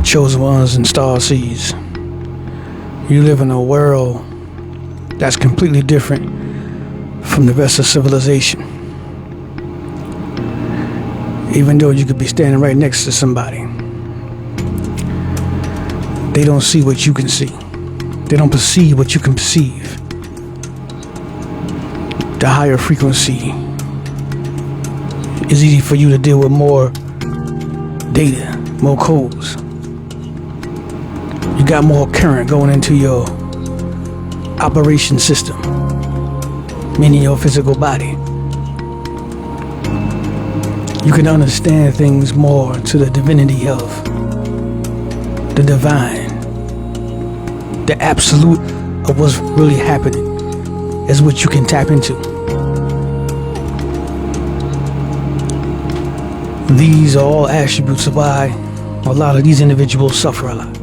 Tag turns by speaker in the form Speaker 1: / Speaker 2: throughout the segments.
Speaker 1: chosen ones and star seeds. You live in a world that's completely different from the rest of civilization. Even though you could be standing right next to somebody, they don't see what you can see. They don't perceive what you can perceive. The higher frequency is easy for you to deal with more data, more codes. You got more current going into your operation system, meaning your physical body. You can understand things more to the divinity of the divine. The absolute of what's really happening is what you can tap into. These are all attributes of why a lot of these individuals suffer a lot.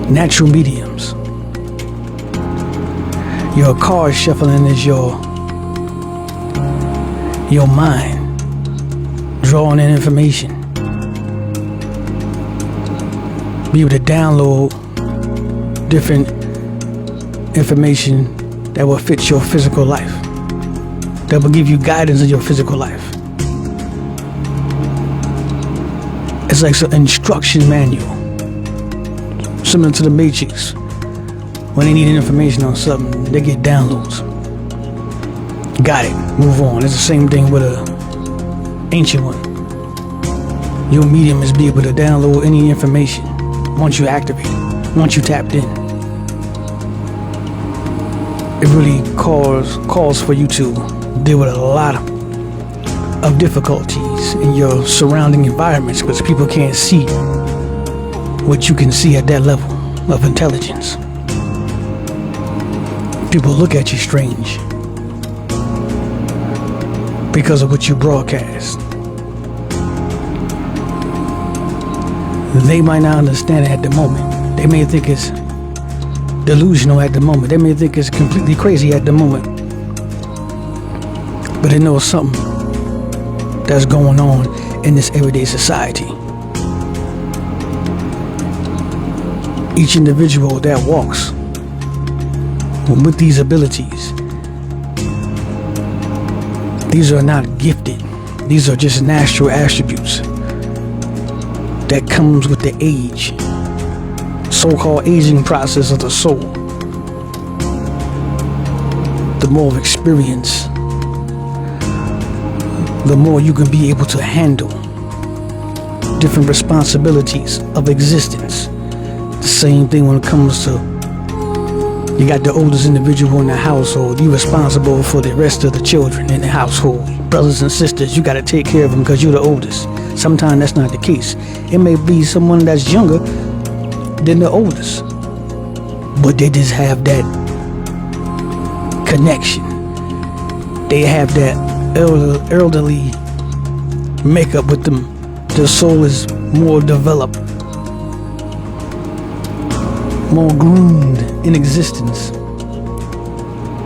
Speaker 1: Natural mediums. Your card shuffling is your mind drawing in information. Be able to download different information that will fit your physical life, that will give you guidance in your physical life. It's like an instruction manual, similar to the Matrix. When they need information on something, they get downloads. Got it, move on. It's the same thing with an ancient one. Your medium is be able to download any information once you activate, once you tapped in. It really calls for you to deal with a lot of difficulties in your surrounding environments because people can't see what you can see at that level of intelligence. People look at you strange because of what you broadcast. They might not understand it at the moment. They may think it's delusional at the moment. They may think it's completely crazy at the moment. But they know something that's going on in this everyday society. Each individual that walks with these abilities, these are not gifted. These are just natural attributes that comes with the age, so-called aging process of the soul. The more of experience, the more you can be able to handle different responsibilities of existence. The same thing when it comes to, you got the oldest individual in the household, you're responsible for the rest of the children in the household. Brothers and sisters, you got to take care of them because you're the oldest. Sometimes that's not the case. It may be someone that's younger than the oldest, but they just have that connection. They have that elderly makeup with them. Their soul is more developed, more groomed in existence.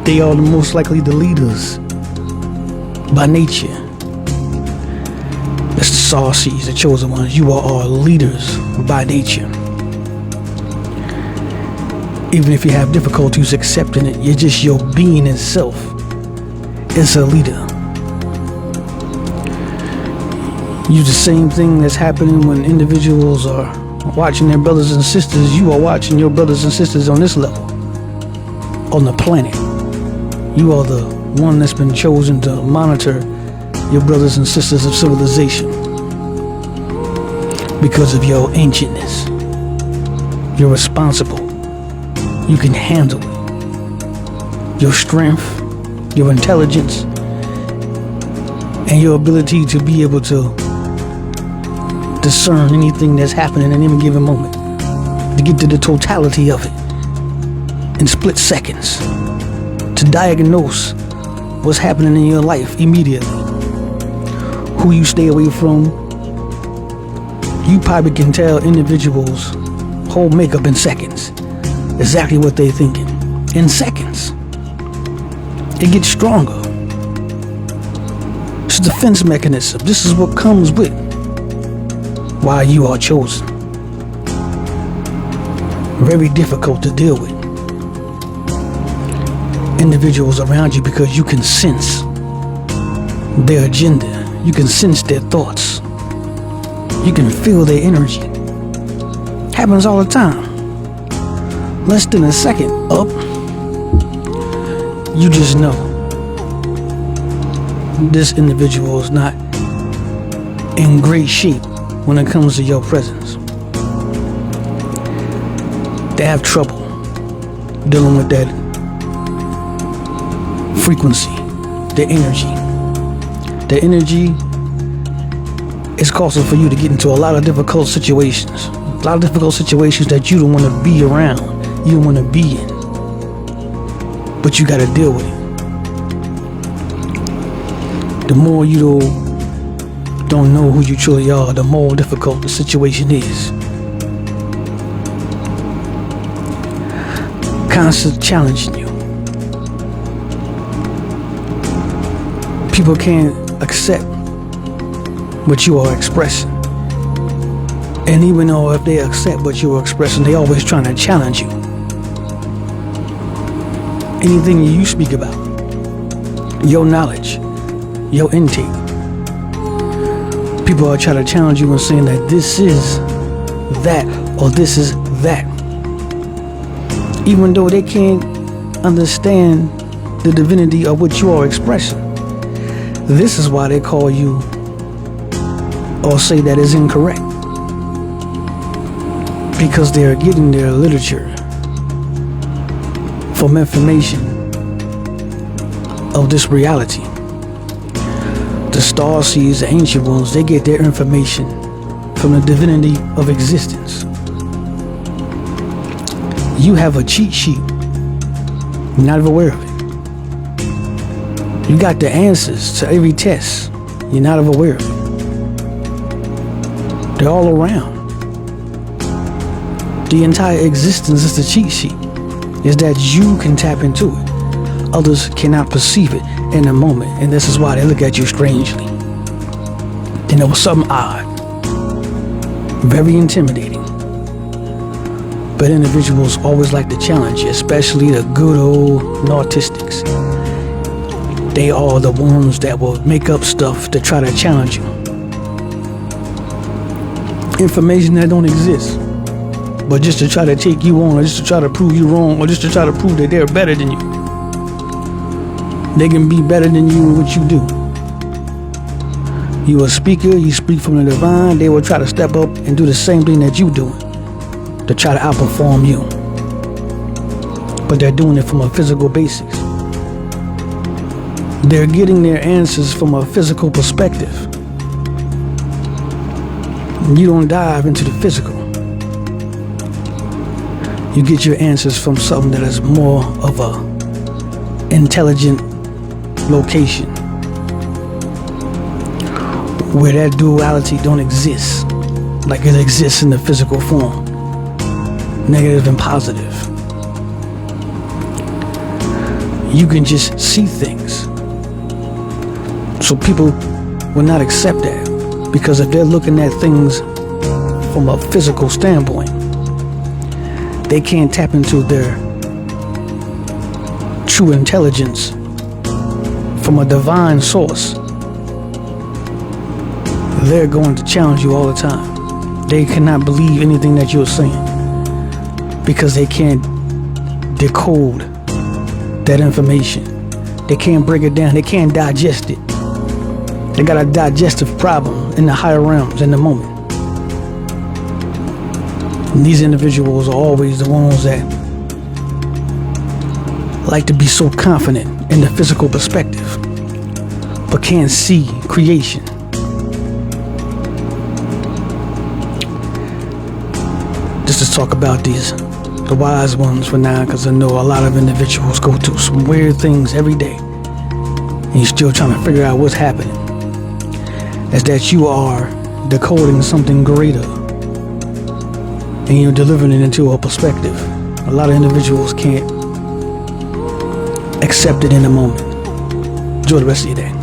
Speaker 1: They are the most likely the leaders by nature. That's the Sarsees, the chosen ones. You are all leaders by nature. Even if you have difficulties accepting it, you're just your being itself. It's a leader. You the same thing that's happening when individuals are watching their brothers and sisters. You are watching your brothers and sisters on this level, on the planet. You are the one that's been chosen to monitor your brothers and sisters of civilization because of your ancientness. You're responsible. You can handle it. Your strength, your intelligence, and your ability to be able to discern anything that's happening in any given moment, to get to the totality of it in split seconds, to diagnose what's happening in your life immediately, who you stay away from. You probably can tell individuals' whole makeup in seconds, exactly what they're thinking in seconds. It gets stronger. It's a defense mechanism. This is what comes with why you are chosen. Very difficult to deal with individuals around you because you can sense their agenda. You can sense their thoughts. You can feel their energy. Happens all the time. Less than a second up, you just know this individual is not in great shape when it comes to your presence. They have trouble dealing with that frequency, the energy. The energy is causing for you to get into a lot of difficult situations. A lot of difficult situations that you don't want to be around. You don't want to be in. But you got to deal with it. The more you don't know who you truly are, the more difficult the situation is. Constant challenging you. People can't accept what you are expressing. And even though if they accept what you are expressing, they always trying to challenge you. Anything you speak about, your knowledge, your intake, people are trying to challenge you and saying that this is that or this is that. Even though they can't understand the divinity of what you are expressing. This is why they call you or say that is incorrect. Because they are getting their literature from information of this reality. The star seeds, the ancient ones, they get their information from the divinity of existence. You have a cheat sheet. You're not aware of it. You got the answers to every test. You're not aware of it. They're all around. The entire existence is the cheat sheet. Is that you can tap into it. Others cannot perceive it in the moment. And this is why they look at you strangely. They know something odd. Very intimidating. But individuals always like to challenge you, especially the good old narcissists. They are the ones that will make up stuff to try to challenge you. Information that don't exist. But just to try to take you on, or just to try to prove you wrong, or just to try to prove that they're better than you. They can be better than you in what you do. You a speaker, you speak from the divine, they will try to step up and do the same thing that you doing to try to outperform you. But they're doing it from a physical basis. They're getting their answers from a physical perspective. You don't dive into the physical. You get your answers from something that is more of a intelligent location, where that duality don't exist like it exists in the physical form, negative and positive. You can just see things. So people will not accept that, because if they're looking at things from a physical standpoint, they can't tap into their true intelligence from a divine source. They're going to challenge you all the time. They cannot believe anything that you're saying because they can't decode that information. They can't break it down. They can't digest it. They got a digestive problem in the higher realms in the moment. And these individuals are always the ones that like to be so confident in the physical perspective, but can't see creation. Just to talk about the wise ones for now, because I know a lot of individuals go through some weird things every day, and you're still trying to figure out what's happening. Is that you are decoding something greater, and you're delivering it into a perspective. A lot of individuals can't accept it in the moment. Enjoy the rest of your day.